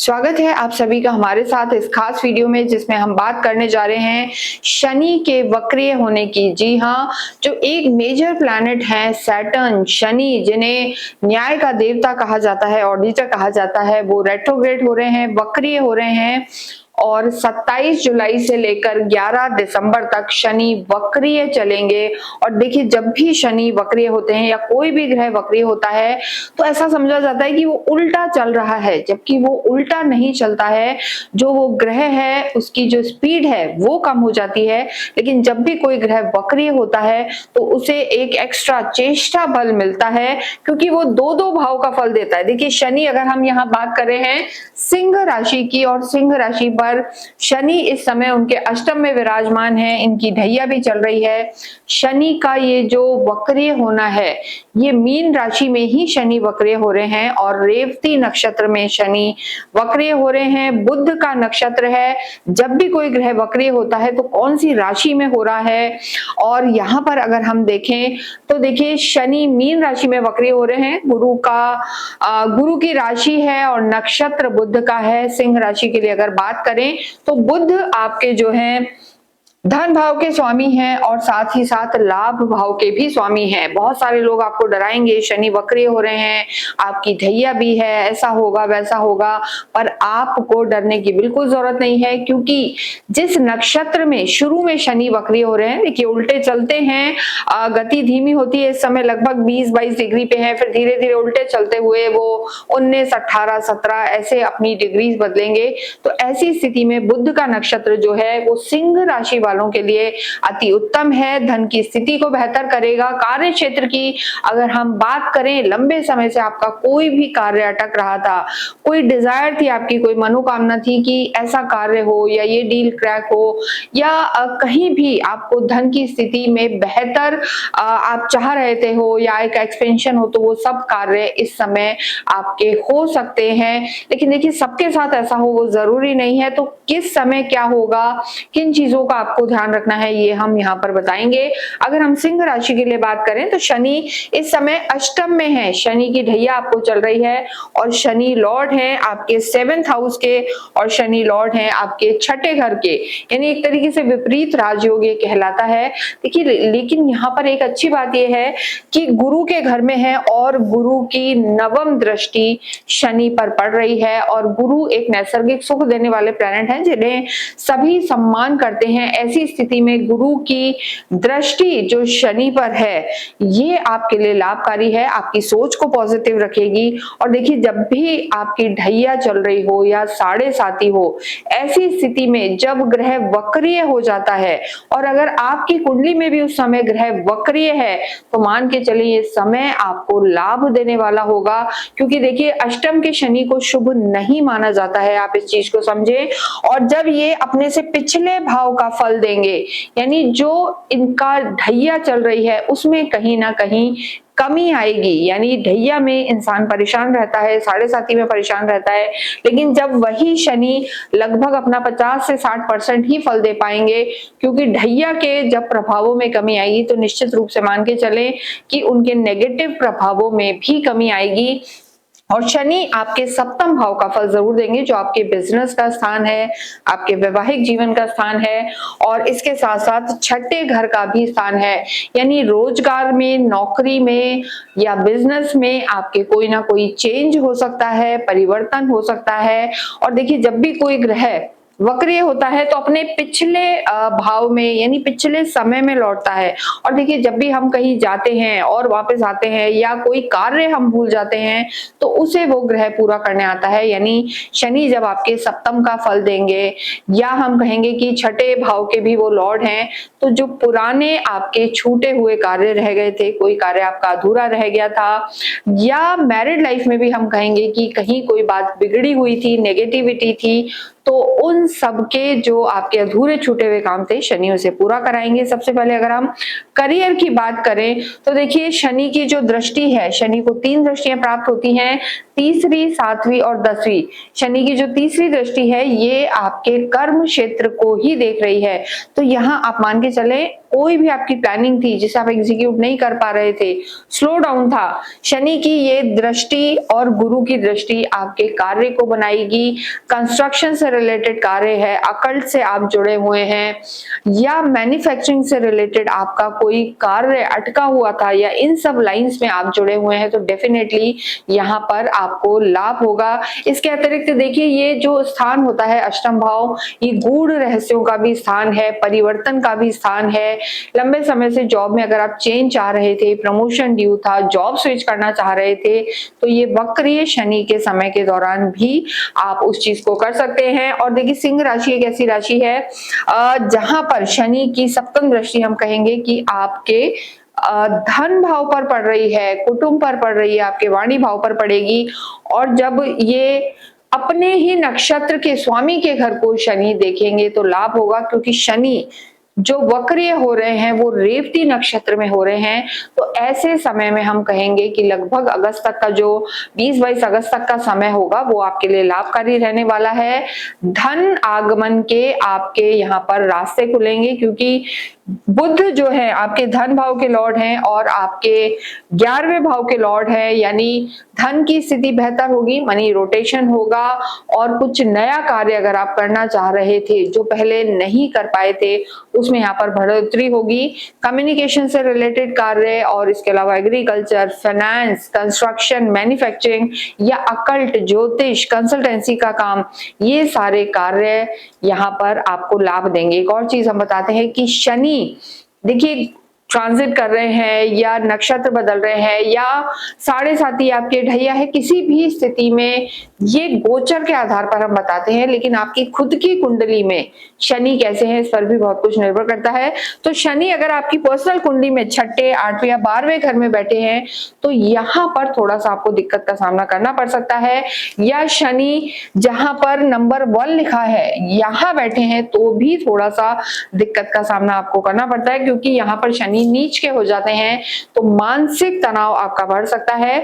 स्वागत है आप सभी का हमारे साथ इस खास वीडियो में, जिसमें हम बात करने जा रहे हैं शनि के वक्रीय होने की। जी हाँ, जो एक मेजर प्लैनेट है सैटर्न, शनि, जिन्हें न्याय का देवता कहा जाता है, ऑडिटर कहा जाता है, वो रेट्रोग्रेड हो रहे हैं, वक्रीय हो रहे हैं। और 27 जुलाई से लेकर 11 दिसंबर तक शनि वक्रीय चलेंगे। और देखिए, जब भी शनि वक्रीय होते हैं या कोई भी ग्रह वक्रीय होता है तो ऐसा समझा जाता है कि वो उल्टा चल रहा है, जबकि वो उल्टा नहीं चलता है। जो वो ग्रह है उसकी जो स्पीड है वो कम हो जाती है, लेकिन जब भी कोई ग्रह वक्रीय होता है तो उसे एक एक्स्ट्रा चेष्टा बल मिलता है, क्योंकि वो दो दो भाव का फल देता है। देखिए, शनि, अगर हम यहाँ बात कर रहे हैं सिंह राशि की, और सिंह राशि पर शनि इस समय उनके अष्टम में विराजमान है, इनकी ढैया भी चल रही है। शनि का ये जो वक्रीय होना है, ये मीन राशि में ही शनि वक्रीय हो रहे हैं और रेवती नक्षत्र में शनि वक्रीय हो रहे हैं। बुध का नक्षत्र है। जब भी कोई ग्रह वक्रीय होता है तो कौन सी राशि में हो रहा है, और यहाँ पर अगर हम देखें तो देखिए, शनि मीन राशि में वक्रीय हो रहे हैं। गुरु की राशि है और नक्षत्र बुध का है। सिंह राशि के लिए अगर बात करें तो बुध आपके जो हैं धन भाव के स्वामी हैं और साथ ही साथ लाभ भाव के भी स्वामी हैं। बहुत सारे लोग आपको डराएंगे, शनि वक्रीय हो रहे हैं, आपकी ढैया भी है, ऐसा होगा वैसा होगा, पर आपको डरने की बिल्कुल जरूरत नहीं है, क्योंकि जिस नक्षत्र में शुरू में शनि वक्रीय हो रहे हैं, देखिए उल्टे चलते हैं, गति धीमी होती है, इस समय लगभग 20-22 डिग्री पे है, फिर धीरे धीरे उल्टे चलते हुए वो 19, 18, 17 ऐसे अपनी डिग्रीज बदलेंगे। तो ऐसी स्थिति में बुध का नक्षत्र जो है वो सिंह राशि वालों के लिए अति उत्तम है, धन की स्थिति को बेहतर करेगा। कार्य क्षेत्र की अगर हम बात करें, लंबे समय से आपका कोई भी कार्य अटक रहा था, कोई डिजायर थी आपकी, कोई मनोकामना थी कि ऐसा कार्य हो या ये डील क्रैक हो, या कहीं भी आपको धन की स्थिति में बेहतर आप चाह रहे थे हो, या एक एक्सपेंशन हो, तो वो सब कार्य इस समय आपके हो सकते हैं। लेकिन देखिए, सबके साथ ऐसा हो वो जरूरी नहीं है। तो किस समय क्या होगा, किन चीजों का आपको ध्यान रखना है, ये हम यहाँ पर बताएंगे। अगर हम सिंह राशि के लिए बात करें तो शनि इस समय अष्टम में है, शनि की ढैया आपको चल रही है, और शनि लॉर्ड है आपके 7th हाउस के, और शनि लॉर्ड है आपके 6ठे घर के, यानी एक तरीके से विपरीत राजयोग ये कहलाता है। देखिए, लेकिन यहाँ पर एक अच्छी बात यह है कि गुरु के घर में है और गुरु की नवम दृष्टि शनि पर पड़ रही है, और गुरु एक नैसर्गिक सुख देने वाले प्लैनेट हैं जिन्हें सभी सम्मान करते हैं। ऐसी स्थिति में गुरु की दृष्टि जो शनि पर है, ये आपके लिए लाभकारी है, आपकी सोच को पॉजिटिव रखेगी। और देखिए, जब भी आपकी ढैया चल रही हो या साढ़े साती हो, ऐसी स्थिति में जब ग्रह वक्रीय हो जाता है, और अगर आपकी कुंडली में भी उस समय ग्रह वक्रीय है, तो मान के चलिए ये समय आपको लाभ देने वाला होगा, क्योंकि देखिए अष्टम के शनि को शुभ नहीं माना जाता है, आप इस चीज को समझें। और जब ये अपने से पिछले भाव का फल देंगे, यानी जो इनका ढैया चल रही है उसमें कहीं ना कहीं कमी आएगी, यानी ढैया में इंसान परेशान रहता है, साढ़े साती में परेशान रहता है, लेकिन जब वही शनि लगभग अपना 50 से 60% ही फल दे पाएंगे, क्योंकि ढैया के जब प्रभावों में कमी आएगी तो निश्चित रूप से मान के चलें कि उनके नेगेटिव प्रभावों में भी कमी आएगी। और शनि आपके 7th भाव का फल जरूर देंगे, जो आपके बिजनेस का स्थान है, आपके वैवाहिक जीवन का स्थान है, और इसके साथ साथ 6ठे घर का भी स्थान है, यानी रोजगार में, नौकरी में या बिजनेस में आपके कोई ना कोई चेंज हो सकता है, परिवर्तन हो सकता है। और देखिए, जब भी कोई ग्रह वक्रीय होता है तो अपने पिछले भाव में, यानी पिछले समय में लौटता है। और देखिए, जब भी हम कहीं जाते हैं और वापस आते हैं, या कोई कार्य हम भूल जाते हैं, तो उसे वो ग्रह पूरा करने आता है। यानी शनि जब आपके 7th का फल देंगे, या हम कहेंगे कि 6ठे भाव के भी वो लॉर्ड हैं, तो जो पुराने आपके छूटे हुए कार्य रह गए थे, कोई कार्य आपका अधूरा रह गया था, या मैरिड लाइफ में भी हम कहेंगे कि कहीं कोई बात बिगड़ी हुई थी, नेगेटिविटी थी, तो उन सबके जो आपके अधूरे छूटे हुए काम थे, शनि उसे पूरा कराएंगे। सबसे पहले अगर हम करियर की बात करें तो देखिए, शनि की जो दृष्टि है, शनि को 3 दृष्टियां प्राप्त होती हैं, तीसरी, 7वीं और 10वीं। शनि की जो तीसरी दृष्टि है, ये आपके कर्म क्षेत्र को ही देख रही है। तो यहाँ आप मान के चले कोई भी आपकी प्लानिंग थी जिसे आप एग्जीक्यूट नहीं कर पा रहे थे, स्लो डाउन था, शनि की ये दृष्टि और गुरु की दृष्टि आपके कार्य को बनाएगी। कंस्ट्रक्शन से रिलेटेड कार्य है, अकल्ट से आप जुड़े हुए हैं या मैन्युफैक्चरिंग से रिलेटेड आपका कोई कार्य अटका हुआ था या इन सब लाइंस में आप जुड़े हुए हैं, तो डेफिनेटली यहाँ पर आपको लाभ होगा। इसके अतिरिक्त देखिए, ये जो स्थान होता है अष्टम भाव, ये गूढ़ रहस्यों का भी स्थान है, परिवर्तन का भी स्थान है। लंबे समय से जॉब में अगर आप चेंज चाह रहे थे, प्रमोशन ड्यू था, जॉब स्विच करना चाह रहे थे, तो ये वक्रीय शनि के समय के दौरान भी आप उस चीज को कर सकते हैं। और देखिए, सिंह राशि एक ऐसी राशि है जहां पर शनि की सप्तम दृष्टि हम कहेंगे कि आपके धन भाव पर पड़ रही है, कुटुंब पर पड़ रही है, आपके वाणी भाव पर पड़ेगी। और जब ये अपने ही नक्षत्र के स्वामी के घर को शनि देखेंगे तो लाभ होगा, क्योंकि शनि जो वक्रीय हो रहे हैं वो रेवती नक्षत्र में हो रहे हैं। तो ऐसे समय में हम कहेंगे कि लगभग अगस्त तक का जो 20-22 अगस्त तक का समय होगा वो आपके लिए लाभकारी रहने वाला है। धन आगमन के आपके यहाँ पर रास्ते खुलेंगे, क्योंकि बुध जो है आपके धन भाव के लॉर्ड हैं और आपके 11वें भाव के लॉर्ड हैं, यानी धन की स्थिति बेहतर होगी, मनी रोटेशन होगा और कुछ नया कार्य अगर आप करना चाह रहे थे जो पहले नहीं कर पाए थे उसमें यहाँ पर बढ़ोतरी होगी। कम्युनिकेशन से रिलेटेड कार्य और इसके अलावा एग्रीकल्चर, फाइनेंस, कंस्ट्रक्शन, मैन्युफैक्चरिंग या अकल्ट, ज्योतिष, कंसल्टेंसी का काम, ये सारे कार्य यहाँ पर आपको लाभ देंगे। एक और चीज हम बताते हैं कि शनि देखिए ट्रांजिट कर रहे हैं या नक्षत्र बदल रहे हैं या साढ़े साथी आपके ढैया है, किसी भी स्थिति में ये गोचर के आधार पर हम बताते हैं, लेकिन आपकी खुद की कुंडली में शनि कैसे हैं इस पर भी बहुत कुछ निर्भर करता है। तो शनि अगर आपकी पर्सनल कुंडली में छठे, 8वें या 12वें घर में बैठे हैं तो यहाँ पर थोड़ा सा आपको दिक्कत का सामना करना पड़ सकता है। या शनि जहां पर नंबर 1 लिखा है यहाँ बैठे हैं तो भी थोड़ा सा दिक्कत का सामना आपको करना पड़ता है, क्योंकि यहाँ पर शनि नीच के हो जाते हैं तो मानसिक तनाव आपका बढ़ सकता है।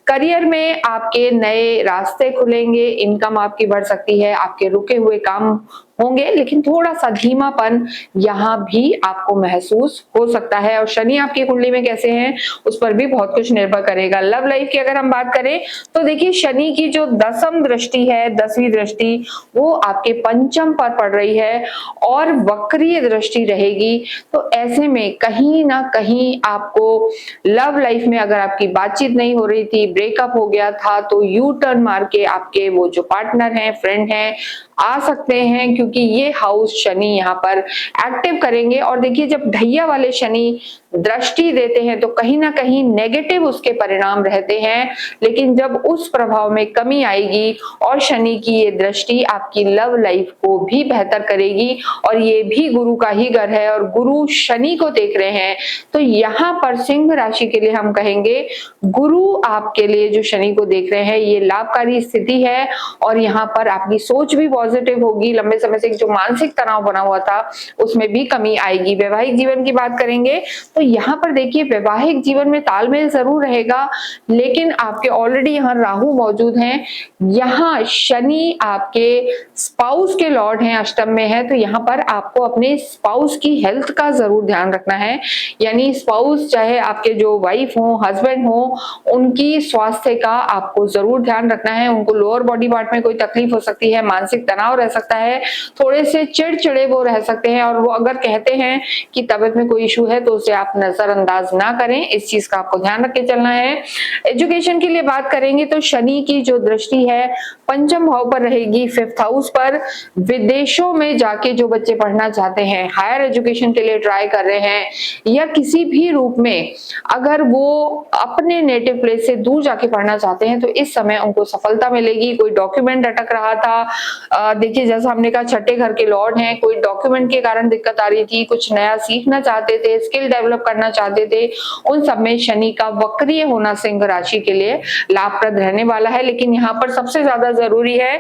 करियर में आपके नए रास्ते खुलेंगे, इनकम आपकी बढ़ सकती है, आपके रुके हुए काम होंगे, लेकिन थोड़ा सा धीमापन यहाँ भी आपको महसूस हो सकता है। और शनि आपकी कुंडली में कैसे हैं उस पर भी बहुत कुछ निर्भर करेगा। लव लाइफ की अगर हम बात करें तो देखिए, शनि की जो 10वीं दृष्टि है, 10वीं दृष्टि वो आपके पंचम पर पड़ रही है और वक्रीय दृष्टि रहेगी। तो ऐसे में कहीं ना कहीं आपको लव लाइफ में अगर आपकी बातचीत नहीं हो रही थी, ब्रेकअप हो गया था, तो यू टर्न मार के आपके वो जो पार्टनर हैं, फ्रेंड हैं, आ सकते हैं, क्योंकि ये हाउस शनि यहाँ पर एक्टिव करेंगे। और देखिए, जब ढैया वाले शनि दृष्टि देते हैं तो कहीं ना कहीं नेगेटिव उसके परिणाम रहते हैं, लेकिन जब उस प्रभाव में कमी आएगी और शनि की ये दृष्टि आपकी लव लाइफ को भी बेहतर करेगी, और ये भी गुरु का ही घर है और गुरु शनि को देख रहे हैं, तो यहाँ पर सिंह राशि के लिए हम कहेंगे गुरु आपके लिए जो शनि को देख रहे हैं ये लाभकारी स्थिति है। और यहाँ पर आपकी सोच भी पॉजिटिव होगी, लंबे समय से जो मानसिक तनाव बना हुआ था उसमें भी कमी आएगी। वैवाहिक जीवन की बात करेंगे तो यहाँ पर देखिए, वैवाहिक जीवन में तालमेल जरूर रहेगा, लेकिन आपके ऑलरेडी यहाँ राहु मौजूद हैं, यहाँ शनि आपके स्पाउस के लॉर्ड हैं, अष्टम में है, तो यहाँ पर आपको अपने स्पाउस की हेल्थ का जरूर ध्यान रखना है। यानी स्पाउस चाहे आपके जो वाइफ हो, हस्बैंड हो, उनकी स्वास्थ्य का आपको जरूर ध्यान रखना है। उनको लोअर बॉडी पार्ट में कोई तकलीफ हो सकती है, मानसिक तनाव रह सकता है, थोड़े से चिड़चिड़े वो रह सकते हैं, और वो अगर कहते हैं कि तबीयत में कोई इशू है तो उसे आप नजरअंदाज ना करें, इस चीज का आपको ध्यान रख के चलना है। एजुकेशन के लिए बात करेंगे तो शनि की जो दृष्टि है पंचम भाव पर रहेगी, 5th हाउस पर। विदेशों में जाके जो बच्चे पढ़ना चाहते हैं, हायर एजुकेशन के लिए ट्राई कर रहे हैं, या किसी भी रूप में अगर वो अपने नेटिव प्लेस से दूर जाके पढ़ना चाहते हैं तो इस समय उनको सफलता मिलेगी। कोई डॉक्यूमेंट अटक रहा था, देखिए जैसा हमने कहा छठे घर के लॉर्ड हैं, कोई डॉक्यूमेंट के कारण दिक्कत आ रही थी, कुछ नया सीखना चाहते थे, स्किल डेवलप करना चाहते थे, उन सब में शनि का वक्रीय होना सिंह राशि के लिए लाभप्रद रहने वाला है। लेकिन यहाँ पर सबसे ज्यादा जरूरी है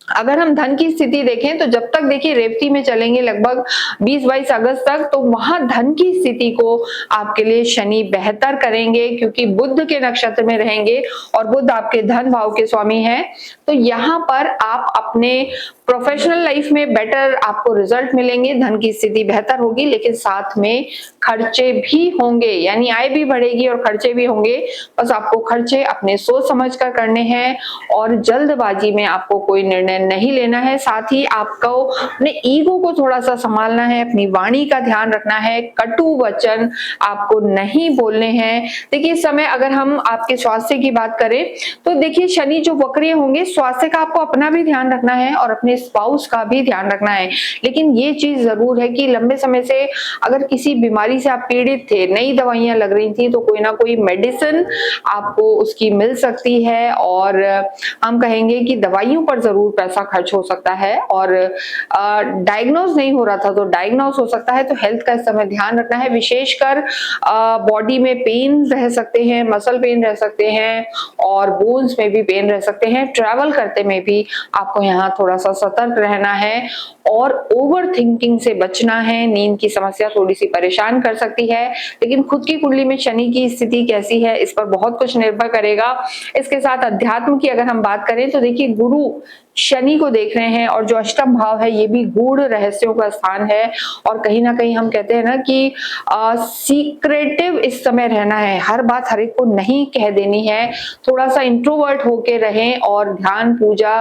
अगर हम धन की स्थिति देखें तो जब तक देखिए रेवती में चलेंगे लगभग 20-22 अगस्त तक, तो वहां धन की स्थिति को आपके लिए शनि बेहतर करेंगे, क्योंकि बुध के नक्षत्र में रहेंगे और बुध आपके धन भाव के स्वामी हैं। तो यहाँ पर आप अपने प्रोफेशनल लाइफ में बेटर आपको रिजल्ट मिलेंगे, धन की स्थिति बेहतर होगी, लेकिन साथ में खर्चे भी होंगे, यानी आय भी बढ़ेगी और खर्चे भी होंगे। बस आपको खर्चे अपने सोच समझ कर करने हैं और जल्दबाजी में आपको कोई निर्णय नहीं लेना है। साथ ही आपको अपने ईगो को थोड़ा सा संभालना है, अपनी वाणी का ध्यान रखना है, कटु वचन आपको नहीं बोलने हैं। देखिए इस समय अगर हम आपके स्वास्थ्य की बात करें तो देखिए शनि जो वक्रीय होंगे, स्वास्थ्य का आपको अपना भी ध्यान रखना है और अपने स्पाउस का भी ध्यान रखना है। लेकिन ये चीज जरूर है कि लंबे समय से अगर किसी बीमारी से आप पीड़ित थे, नई दवाइयां लग रही थी, तो कोई ना कोई मेडिसिन आपको उसकी मिल सकती है और हम कहेंगे कि दवाइयों पर जरूर पैसा खर्च हो सकता है। और डायग्नोज नहीं हो रहा था तो डायग्नोज हो सकता है, तो हेल्थ का इस समय ध्यान रखना है। विशेषकर बॉडी में पेन रह सकते हैं, मसल पेन रह सकते हैं और बोन्स में भी पेन रह सकते हैं। ट्रैवल करते में भी आपको यहाँ थोड़ा सा सतर्क रहना है और ओवर थिंकिंग से बचना है। नींद की समस्या थोड़ी सी परेशान कर सकती है, लेकिन खुद की कुंडली में शनि की स्थिति कैसी है इस पर बहुत कुछ निर्भर करेगा। इसके साथ अध्यात्म की अगर हम बात करें तो देखिए गुरु शनि को देख रहे हैं और जो अष्टम भाव है ये भी गूढ़ रहस्यों का स्थान है। और कहीं ना कहीं हम कहते हैं ना कि सीक्रेटिव इस समय रहना है, हर बात हर एक को नहीं कह देनी है, थोड़ा सा इंट्रोवर्ट होके रहें और ध्यान पूजा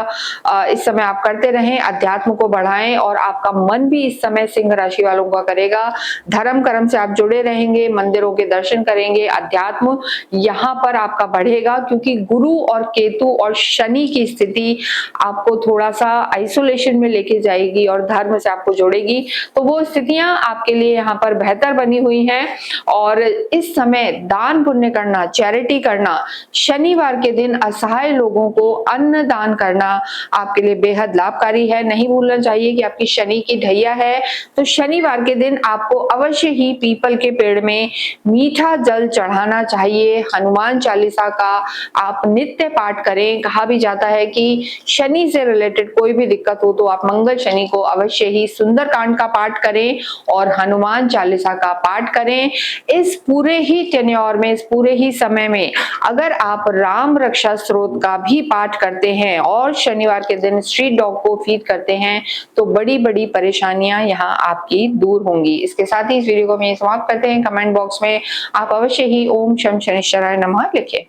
इस समय आप करते रहें, अध्यात्म को बढ़ाएं और आपका मन भी इस समय सिंह राशि वालों का करेगा। धर्म कर्म से आप जुड़े रहेंगे, मंदिरों के दर्शन करेंगे, अध्यात्म यहाँ पर आपका बढ़ेगा, क्योंकि गुरु और केतु और शनि की स्थिति आपको थोड़ा सा आइसोलेशन में लेके जाएगी और धर्म से आपको जोड़ेगी। तो वो स्थितियां आपके लिए यहाँ पर बेहतर बनी हुई हैं। और इस समय दान पुण्य करना, चैरिटी करना, शनिवार के दिन असहाय लोगों को अन्न दान करना आपके लिए बेहद लाभकारी है। नहीं भूलना चाहिए कि आपकी शनि की ढैया है, तो शनिवार के दिन आपको अवश्य ही पीपल के पेड़ में मीठा जल चढ़ाना चाहिए। हनुमान चालीसा का आप नित्य पाठ करें। कहा भी जाता है कि शनि से रिलेटेड कोई भी दिक्कत हो तो आप मंगल शनि को अवश्य ही सुंदरकांड का पाठ करें और हनुमान चालीसा का पाठ करें। इस पूरे ही टेन्योर में, इस पूरे ही समय में अगर आप राम रक्षा स्त्रोत का भी पाठ करते हैं और शनिवार के दिन स्ट्रीट डॉग को फीड करते हैं तो बड़ी बड़ी परेशानियां यहाँ आपकी दूर होंगी। इसके साथ ही इस वीडियो को हम समाप्त करते हैं। कमेंट बॉक्स में आप अवश्य ही ओम शम शनिश्चराय नमः लिखें।